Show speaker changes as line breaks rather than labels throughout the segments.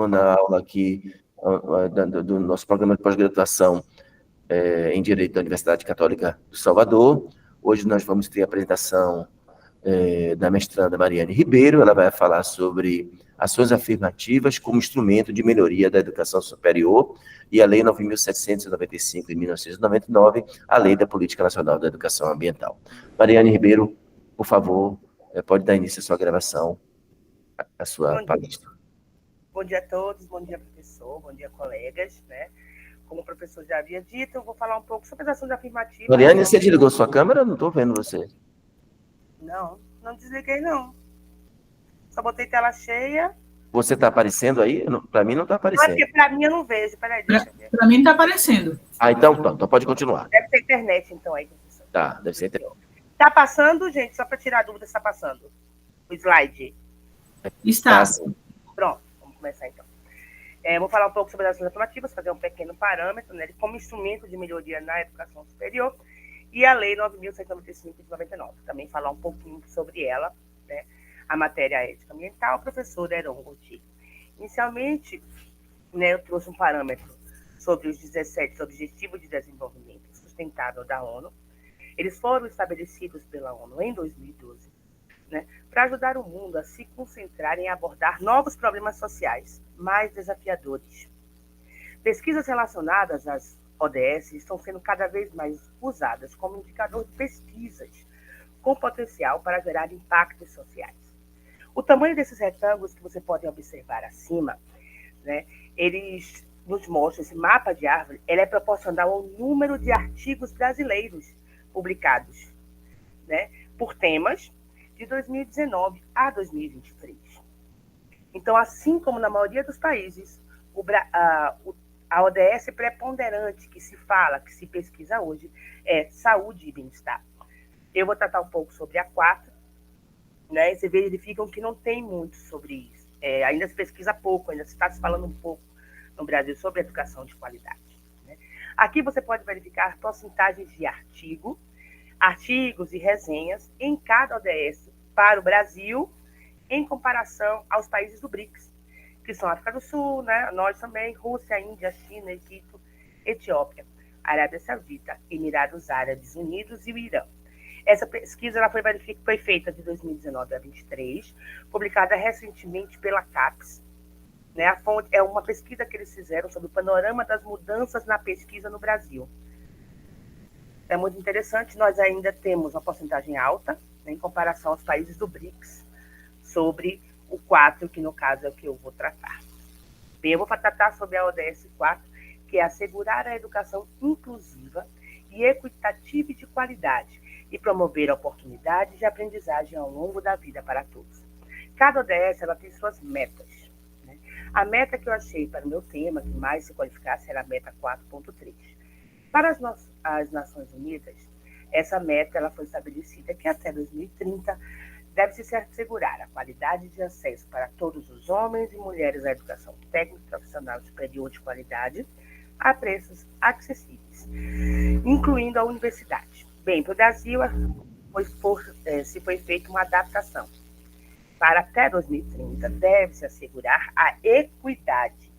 segunda aula aqui do nosso programa de pós-graduação em Direito da Universidade Católica de Salvador. Hoje nós vamos ter a apresentação da mestranda Mariane Ribeiro. Ela vai falar sobre ações afirmativas como instrumento de melhoria da educação superior e a Lei 9.795, de 1999, a Lei da Política Nacional da Educação Ambiental. Mariane Ribeiro, por favor, pode dar início à sua gravação, à sua palestra.
Bom dia a todos, bom dia, professor, bom dia, colegas, né? Como o professor já havia dito, eu vou falar um pouco sobre as ações afirmativas.
Mariane, você desligou sua câmera? Eu não estou vendo você.
Não desliguei, não. Só botei tela cheia.
Você está aparecendo aí? Para mim não está aparecendo.
Porque para mim eu não vejo. Peraí, deixa eu ver.
Para mim está aparecendo.
Então pode continuar.
Deve ser internet, então, aí, professor.
Tá, deve ser internet.
Está passando, gente? Só para tirar a dúvida, está passando o slide?
Está.
Pronto, vamos começar, então. Vou falar um pouco sobre as ações afirmativas, fazer um pequeno parâmetro, né, como instrumento de melhoria na educação superior, e a Lei 9.195 de 99. Também falar um pouquinho sobre ela, né, a matéria ética ambiental, o professor Heron Gautier. Inicialmente, né, eu trouxe um parâmetro sobre os 17 Objetivos de Desenvolvimento Sustentável da ONU. Eles foram estabelecidos pela ONU em 2012, né, para ajudar o mundo a se concentrar em abordar novos problemas sociais mais desafiadores. Pesquisas relacionadas às ODS estão sendo cada vez mais usadas como indicador de pesquisas com potencial para gerar impactos sociais. O tamanho desses retângulos que você pode observar acima, né, eles nos mostram, esse mapa de árvore, ele é proporcional ao número de artigos brasileiros publicados, né, por temas de 2019 a 2023. Então, assim como na maioria dos países, a ODS preponderante que se fala, que se pesquisa hoje, é saúde e bem-estar. Eu vou tratar um pouco sobre a 4, né? E vocês verificam que não tem muito sobre isso. Ainda se pesquisa pouco, ainda se está se falando um pouco no Brasil sobre educação de qualidade, né? Aqui você pode verificar porcentagens de artigos e resenhas em cada ODS para o Brasil, em comparação aos países do BRICS, que são África do Sul, né, nós também, Rússia, Índia, China, Egito, Etiópia, Arábia Saudita, Emirados Árabes Unidos e o Irã. Essa pesquisa ela foi feita de 2019 a 2023, publicada recentemente pela CAPES. Né, a fonte é uma pesquisa que eles fizeram sobre o panorama das mudanças na pesquisa no Brasil. É muito interessante, nós ainda temos uma porcentagem alta, né, em comparação aos países do BRICS, sobre o 4, que no caso é o que eu vou tratar. Bem, eu vou tratar sobre a ODS 4, que é assegurar a educação inclusiva e equitativa e de qualidade, e promover oportunidades de aprendizagem ao longo da vida para todos. Cada ODS ela tem suas metas, né? A meta que eu achei para o meu tema, que mais se qualificasse, era a meta 4.3. Para as Nações Unidas, essa meta ela foi estabelecida que até 2030 deve-se se assegurar a qualidade de acesso para todos os homens e mulheres à educação técnica profissional superior de qualidade a preços acessíveis, incluindo a universidade. Bem, para o Brasil, se foi feita uma adaptação. Para até 2030, deve-se assegurar a equidade,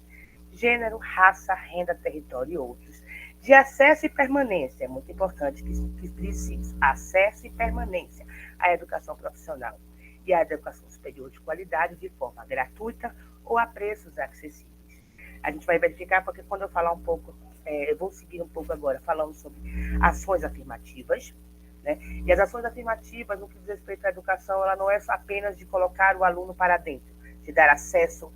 gênero, raça, renda, território e outros, de acesso e permanência. É muito importante que precise acesso e permanência à educação profissional e à educação superior de qualidade de forma gratuita ou a preços acessíveis. A gente vai verificar, porque quando eu falar um pouco, eu vou seguir um pouco agora falando sobre ações afirmativas, né? E as ações afirmativas, no que diz respeito à educação, ela não é apenas de colocar o aluno para dentro, de dar acesso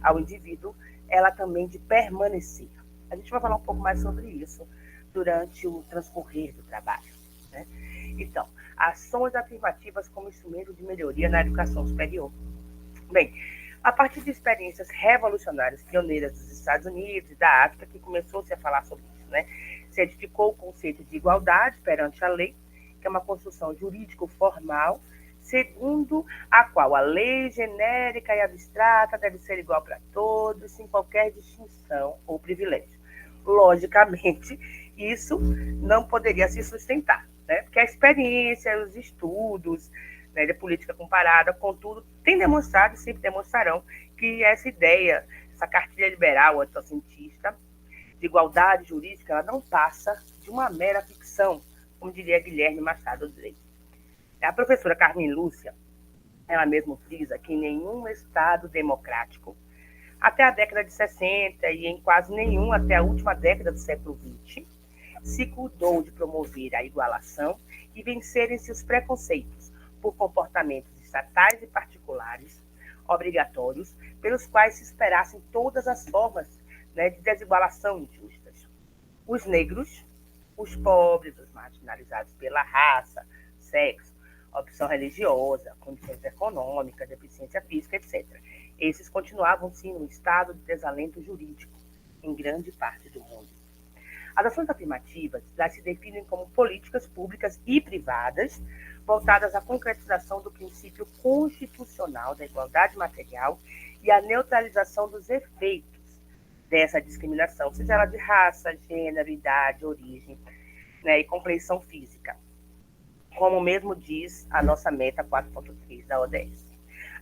ao indivíduo, ela também de permanecer. A gente vai falar um pouco mais sobre isso durante o transcorrer do trabalho, né? Então, ações afirmativas como instrumento de melhoria na educação superior. Bem, a partir de experiências revolucionárias, pioneiras dos Estados Unidos e da África, que começou-se a falar sobre isso, né? Se edificou o conceito de igualdade perante a lei, que é uma construção jurídico-formal, segundo a qual a lei genérica e abstrata deve ser igual para todos, sem qualquer distinção ou privilégio. Logicamente, isso não poderia se sustentar, né? Porque a experiência, os estudos, né, de política comparada, contudo, tem demonstrado e sempre demonstrarão que essa ideia, essa cartilha liberal antocientista de igualdade jurídica, ela não passa de uma mera ficção, como diria Guilherme Machado de Assis. A professora Carmen Lúcia, ela mesma frisa que em nenhum Estado democrático, até a década de 60 e em quase nenhum até a última década do século XX, se cuidou de promover a igualação e vencerem-se os preconceitos por comportamentos estatais e particulares obrigatórios, pelos quais se esperassem todas as formas, né, de desigualação injustas. Os negros, os pobres, os marginalizados pela raça, sexo, opção religiosa, condições econômicas, deficiência física, etc. Esses continuavam, sim, no estado de desalento jurídico em grande parte do mundo. As ações afirmativas se definem como políticas públicas e privadas voltadas à concretização do princípio constitucional da igualdade material e à neutralização dos efeitos dessa discriminação, seja ela de raça, gênero, idade, origem, né, e compleição física, como mesmo diz a nossa meta 4.3 da ODS.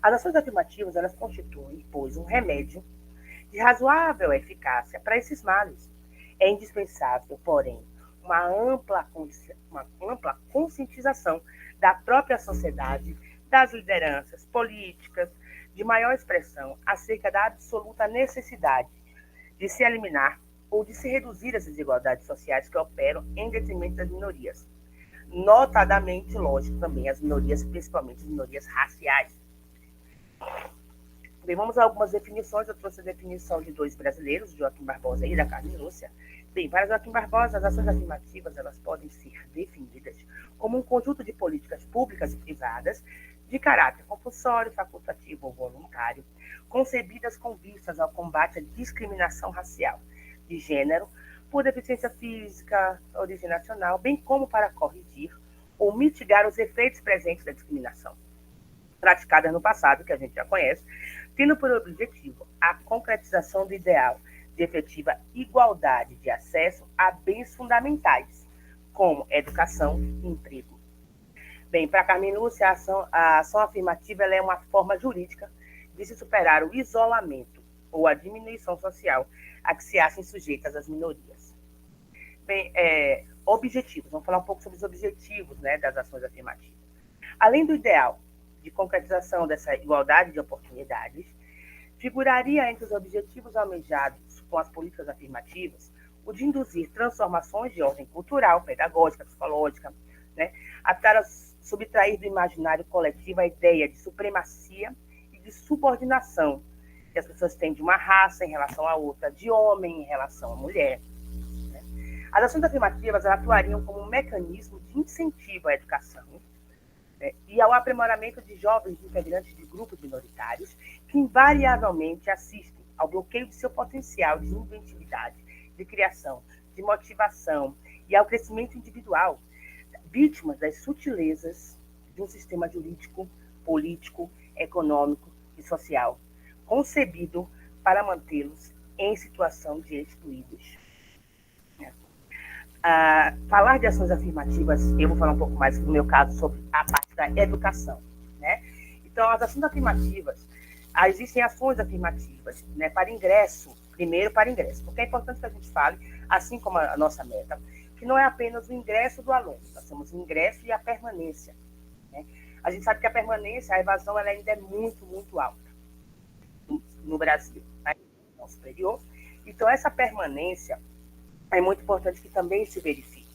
As ações afirmativas, elas constituem, pois, um remédio de razoável eficácia para esses males. É indispensável, porém, uma ampla conscientização da própria sociedade, das lideranças políticas, de maior expressão acerca da absoluta necessidade de se eliminar ou de se reduzir as desigualdades sociais que operam em detrimento das minorias. Notadamente, lógico, também as minorias, principalmente as minorias raciais. Bem, vamos a algumas definições. Eu trouxe a definição de dois brasileiros, Joaquim Barbosa e da Carmen Lúcia. Bem, para Joaquim Barbosa, as ações afirmativas elas podem ser definidas como um conjunto de políticas públicas e privadas de caráter compulsório, facultativo ou voluntário, concebidas com vistas ao combate à discriminação racial, de gênero, por deficiência física, origem nacional, bem como para corrigir ou mitigar os efeitos presentes da discriminação, praticadas no passado, que a gente já conhece, tendo por objetivo a concretização do ideal de efetiva igualdade de acesso a bens fundamentais, como educação e emprego. Bem, para Carmen Lúcia, a ação afirmativa ela é uma forma jurídica de se superar o isolamento ou a diminuição social a que se achem sujeitas as minorias. Bem, objetivos. Vamos falar um pouco sobre os objetivos, né, das ações afirmativas. Além do ideal de concretização dessa igualdade de oportunidades, figuraria entre os objetivos almejados com as políticas afirmativas o de induzir transformações de ordem cultural, pedagógica, psicológica, né, para subtrair do imaginário coletivo a ideia de supremacia e de subordinação que as pessoas têm de uma raça em relação a outra, de homem em relação à mulher. Né. As ações afirmativas atuariam como um mecanismo de incentivo à educação, né, e ao aprimoramento de jovens integrantes de grupos minoritários que invariavelmente assistem ao bloqueio de seu potencial de inventividade, de criação, de motivação e ao crescimento individual, vítimas das sutilezas de um sistema jurídico, político, econômico e social, concebido para mantê-los em situação de excluídos. Falar de ações afirmativas, eu vou falar um pouco mais, no meu caso, sobre a parte da educação. Né? Então, as ações afirmativas, existem ações afirmativas, né, para ingresso, primeiro para ingresso, porque é importante que a gente fale, assim como a nossa meta, que não é apenas o ingresso do aluno, nós temos o ingresso e a permanência. Né? A gente sabe que a permanência, a evasão, ela ainda é muito, muito alta no Brasil, né? No superior. Então, essa permanência é muito importante que também se verifique,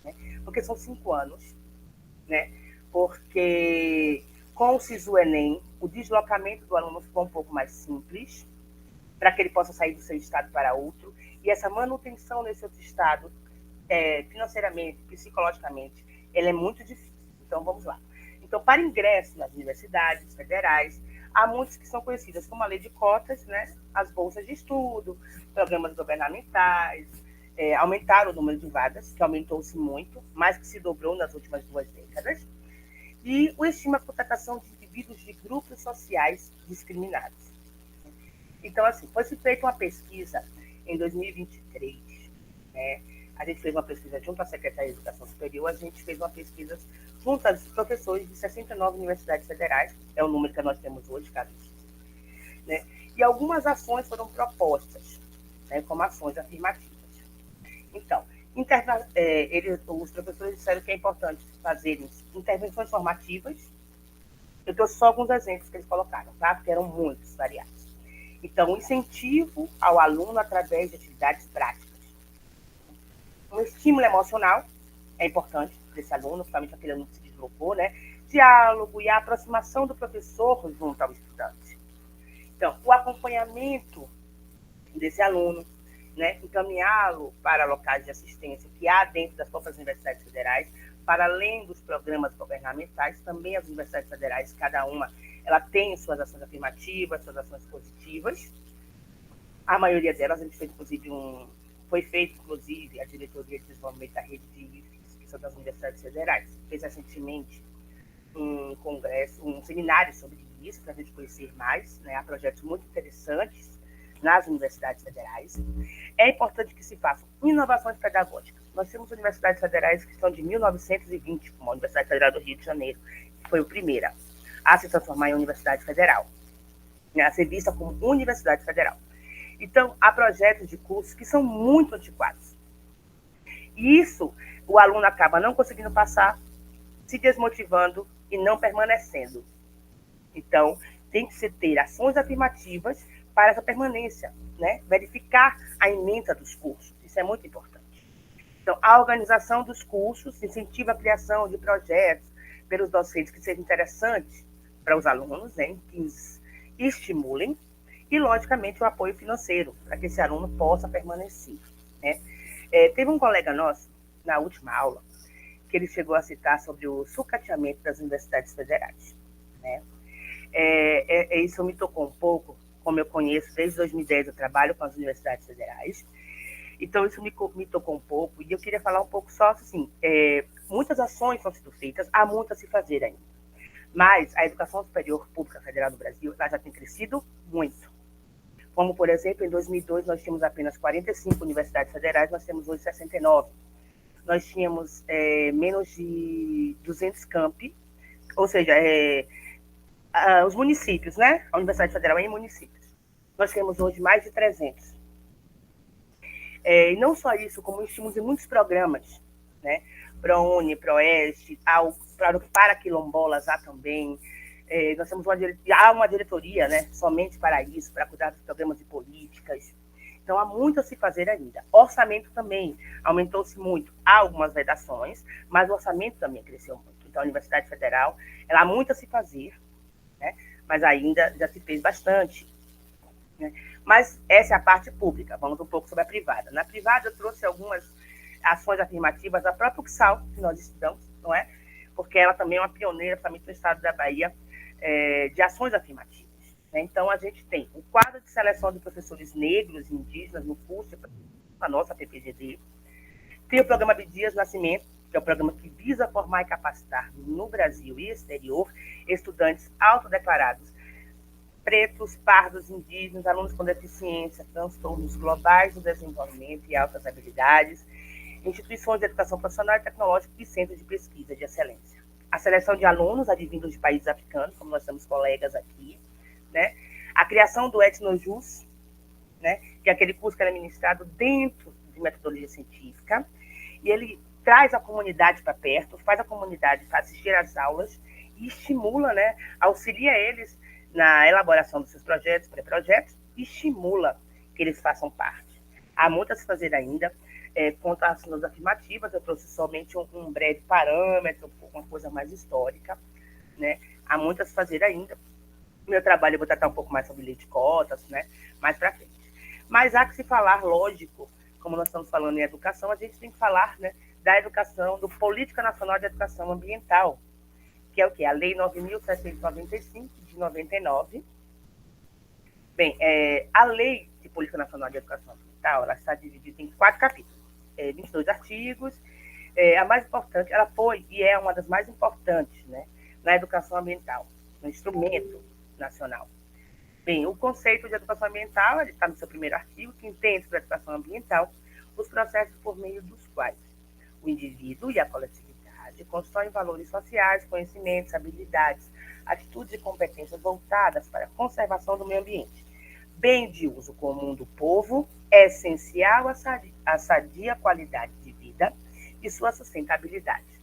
né? Porque são 5 anos, né? Porque com o SISU-Enem, o deslocamento do aluno ficou um pouco mais simples, para que ele possa sair do seu estado para outro, e essa manutenção nesse outro estado, financeiramente, psicologicamente, ela é muito difícil. Então, vamos lá. Então, para ingresso nas universidades federais, há muitos que são conhecidas como a lei de cotas, né? As bolsas de estudo, programas governamentais, aumentaram o número de vagas, que aumentou-se muito, mais que se dobrou nas últimas 2 décadas, e o estima a contratação de indivíduos de grupos sociais discriminados. Então, assim, foi-se feita uma pesquisa em 2023, né? A gente fez uma pesquisa junto à Secretaria de Educação Superior, a gente fez uma pesquisa junto aos professores de 69 universidades federais, é o número que nós temos hoje, caso, né? E algumas ações foram propostas, né, como ações afirmativas. Então, os professores disseram que é importante fazerem intervenções formativas. Eu trouxe só alguns exemplos que eles colocaram, tá? Porque eram muitos, variados. Então, incentivo ao aluno através de atividades práticas. Um estímulo emocional é importante para esse aluno, principalmente aquele aluno que se deslocou, né? Diálogo e a aproximação do professor junto ao estudante. Então, o acompanhamento desse aluno, né? Encaminhá-lo para locais de assistência que há dentro das próprias universidades federais, para além dos programas governamentais, também as universidades federais, cada uma, ela tem suas ações afirmativas, suas ações positivas. A maioria delas, a gente fez, inclusive, foi feito, inclusive, a Diretoria de Desenvolvimento da Rede de IFES, que são das universidades federais, fez recentemente um congresso, um seminário sobre isso, para a gente conhecer mais, né? Há projetos muito interessantes nas universidades federais. É importante que se façam inovações pedagógicas. Nós temos universidades federais que são de 1920, como a Universidade Federal do Rio de Janeiro, que foi a primeira a se transformar em universidade federal, né? A ser vista como universidade federal. Então, há projetos de cursos que são muito antiquados. E isso, o aluno acaba não conseguindo passar, se desmotivando e não permanecendo. Então, tem que se ter ações afirmativas para essa permanência, né? Verificar a ementa dos cursos, isso é muito importante. Então, a organização dos cursos incentiva a criação de projetos pelos docentes que sejam interessantes para os alunos, né? Que estimulem, e, logicamente, o apoio financeiro, para que esse aluno possa permanecer, né? Teve um colega nosso, na última aula, que ele chegou a citar sobre o sucateamento das universidades federais, né? Isso me tocou um pouco, como eu conheço, desde 2010 eu trabalho com as universidades federais, então isso me tocou um pouco, e eu queria falar um pouco só assim, muitas ações estão sendo feitas, há muito a se fazer ainda, mas a educação superior pública federal do Brasil, ela já tem crescido muito. Como, por exemplo, em 2002 nós tínhamos apenas 45 universidades federais, nós temos hoje 69. Nós tínhamos menos de 200 campi, ou seja, os municípios, né? A Universidade Federal é em municípios. Nós temos hoje mais de 300. E não só isso, como estimulamos em muitos programas, né? ProUni, ProEst, para quilombolas há também. Nós temos uma diretoria, né? Somente para isso, para cuidar dos programas de políticas. Então, há muito a se fazer ainda. Orçamento também aumentou-se muito. Há algumas vedações, mas o orçamento também cresceu muito. Então, a Universidade Federal, ela há muito a se fazer, né? Mas ainda já se fez bastante, né? Mas essa é a parte pública. Vamos um pouco sobre a privada. Na privada, eu trouxe algumas ações afirmativas da própria UXAL, que nós estudamos, não é? Porque ela também é uma pioneira, principalmente no estado da Bahia, de ações afirmativas. Então, a gente tem o quadro de seleção de professores negros e indígenas no curso da nossa PPGD. Tem o programa Abdias Nascimento, que é o programa que visa formar e capacitar no Brasil e exterior estudantes autodeclarados, pretos, pardos, indígenas, alunos com deficiência, transtornos globais do desenvolvimento e altas habilidades, instituições de educação profissional e tecnológica e centros de pesquisa de excelência. A seleção de alunos advindos de países africanos, como nós temos colegas aqui, né? A criação do Etnojus, né? Que é aquele curso que é ministrado dentro de metodologia científica, e ele traz a comunidade para perto, faz a comunidade para assistir às aulas e estimula, né? Auxilia eles na elaboração dos seus projetos, pré-projetos, e estimula que eles façam parte. Há muito a se fazer ainda. Quanto às ações afirmativas, eu trouxe somente um breve parâmetro, uma coisa mais histórica, né? Há muito a se fazer ainda. Meu trabalho eu vou tratar um pouco mais sobre lei de cotas, né? Mais para frente. Mas há que se falar, lógico, como nós estamos falando em educação, a gente tem que falar, né, da educação, do Política Nacional de Educação Ambiental, que é o quê? A Lei 9.795, de 99. Bem, a Lei de Política Nacional de Educação Ambiental, ela está dividida em 4 capítulos, 22 artigos. A mais importante, ela foi e é uma das mais importantes, né, na educação ambiental, no instrumento nacional. Bem, o conceito de educação ambiental, ele está no seu primeiro artigo, que entende sobre a educação ambiental os processos por meio dos quais o indivíduo e a coletividade constroem valores sociais, conhecimentos, habilidades, atitudes e competências voltadas para a conservação do meio ambiente, bem de uso comum do povo, é essencial à sadia qualidade de vida e sua sustentabilidade.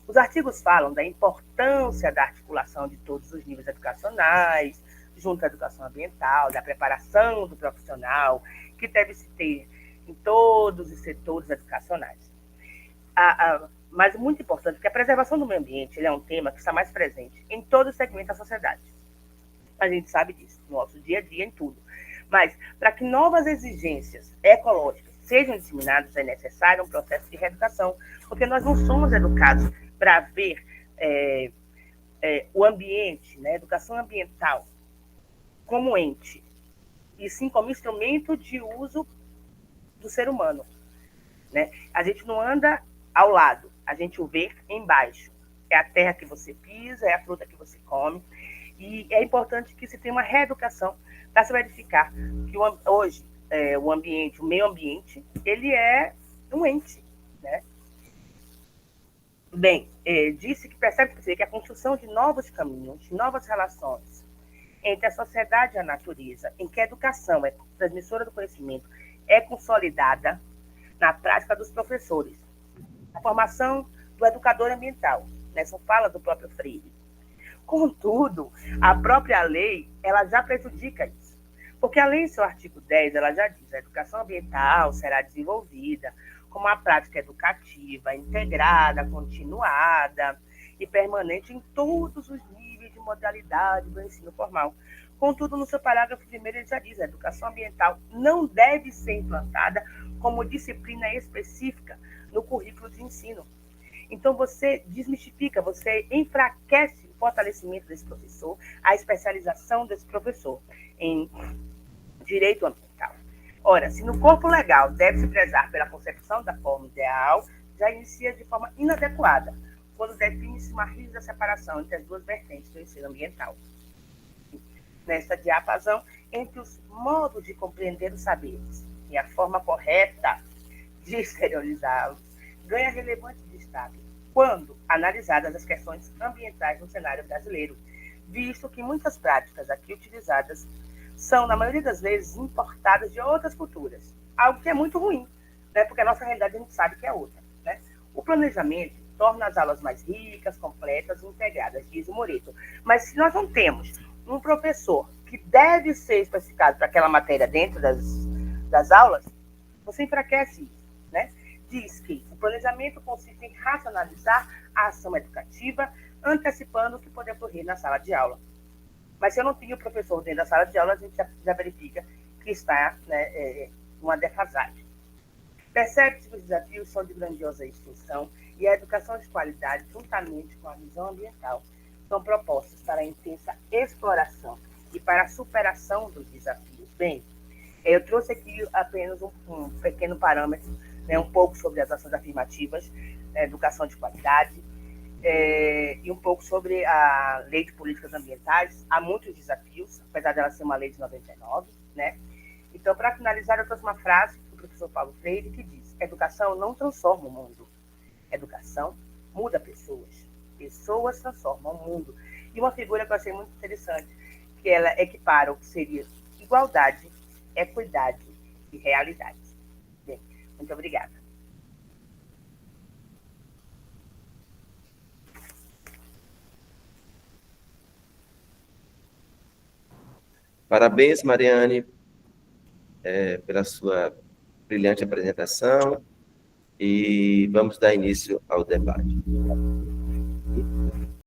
Os artigos falam da importância da articulação de todos os níveis educacionais, junto à educação ambiental, da preparação do profissional, que deve se ter em todos os setores educacionais. Mas muito importante, que a preservação do meio ambiente é um tema que está mais presente em todo o segmento da sociedade. A gente sabe disso, no nosso dia a dia, em tudo. Mas, para que novas exigências ecológicas sejam disseminadas, é necessário um processo de reeducação, porque nós não somos educados para ver o ambiente, né, educação ambiental, como ente, e sim como instrumento de uso do ser humano. Né? A gente não anda ao lado, a gente o vê embaixo. É a terra que você pisa, é a fruta que você come, e é importante que se tenha uma reeducação para se verificar que hoje o ambiente, o meio ambiente, ele é um ente, né? Bem, disse que percebe que a construção de novos caminhos, de novas relações entre a sociedade e a natureza, em que a educação é transmissora do conhecimento, é consolidada na prática dos professores. A formação do educador ambiental, nessa fala do próprio Freire. Contudo, a própria lei, ela já prejudica isso. Porque a lei, em seu artigo 10, ela já diz: a educação ambiental será desenvolvida como uma prática educativa, integrada, continuada e permanente em todos os níveis de modalidade do ensino formal. Contudo, no seu parágrafo 1º, ele já diz: a educação ambiental não deve ser implantada como disciplina específica no currículo de ensino. Então, você desmistifica, você enfraquece o fortalecimento desse professor, a especialização desse professor em direito ambiental. Ora, se no corpo legal deve se prezar pela concepção da forma ideal, já inicia de forma inadequada, quando define-se uma rígida separação entre as duas vertentes do ensino ambiental. Nesta diapasão entre os modos de compreender os saberes e a forma correta de exteriorizá-los, ganha relevante destaque quando analisadas as questões ambientais no cenário brasileiro, visto que muitas práticas aqui utilizadas são, na maioria das vezes, importadas de outras culturas, algo que é muito ruim, né? Porque a nossa realidade a gente sabe que é outra. Né? O planejamento torna as aulas mais ricas, completas e integradas, diz o Moreto. Mas se nós não temos um professor que deve ser especificado para aquela matéria dentro das aulas, você enfraquece isso. Né? Diz que o planejamento consiste em racionalizar a ação educativa, antecipando o que pode ocorrer na sala de aula. Mas se eu não tenho o professor dentro da sala de aula, a gente já verifica que está, né, uma defasagem. Percebe-se que os desafios são de grandiosa extensão e a educação de qualidade, juntamente com a visão ambiental, são propostas para a intensa exploração e para a superação dos desafios. Bem, eu trouxe aqui apenas um pequeno parâmetro, né, um pouco sobre as ações afirmativas, educação de qualidade, e um pouco sobre a lei de políticas ambientais. Há muitos desafios, apesar dela ser uma lei de 99, né? Então, para finalizar, eu trouxe uma frase do professor Paulo Freire que diz: educação não transforma o mundo, educação muda pessoas, pessoas transformam o mundo. E uma figura que eu achei muito interessante, que ela equipara o que seria igualdade, equidade e realidade. Bem, muito obrigada.
Parabéns, Mariane, pela sua brilhante apresentação, e vamos dar início ao debate.